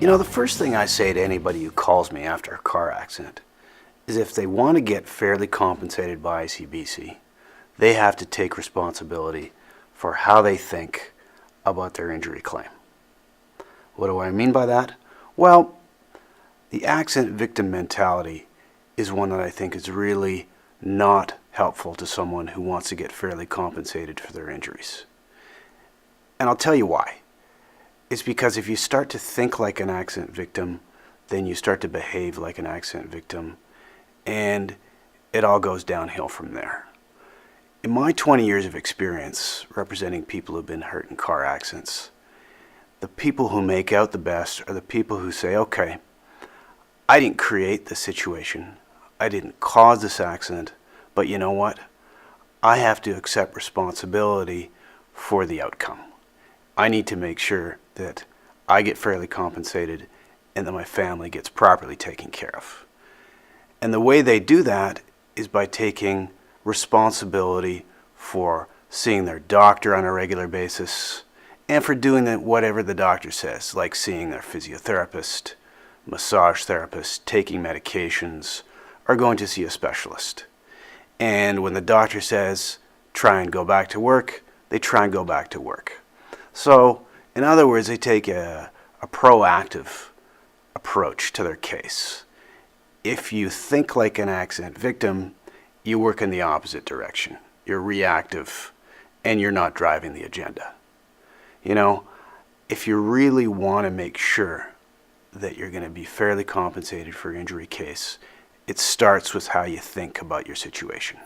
The first thing I say to anybody who calls me after a car accident is if they want to get fairly compensated by ICBC, they have to take responsibility for how they think about their injury claim. What do I mean by that? Well, the accident victim mentality is one that I think is really not helpful to someone who wants to get fairly compensated for their injuries. And I'll tell you why. It's because if you start to think like an accident victim, then you start to behave like an accident victim, and it all goes downhill from there. In my 20 years of experience representing people who've been hurt in car accidents, the people who make out the best are the people who say, okay, I didn't create this situation, I didn't cause this accident, but you know what? I have to accept responsibility for the outcome. I need to make sure that I get fairly compensated and that my family gets properly taken care of. And the way they do that is by taking responsibility for seeing their doctor on a regular basis and for doing whatever the doctor says, like seeing their physiotherapist, massage therapist, taking medications, or going to see a specialist. And when the doctor says, try and go back to work, they try and go back to work. So, in other words, they take a proactive approach to their case. If you think like an accident victim, you work in the opposite direction. You're reactive, and you're not driving the agenda. If you really want to make sure that you're going to be fairly compensated for your injury case, it starts with how you think about your situation.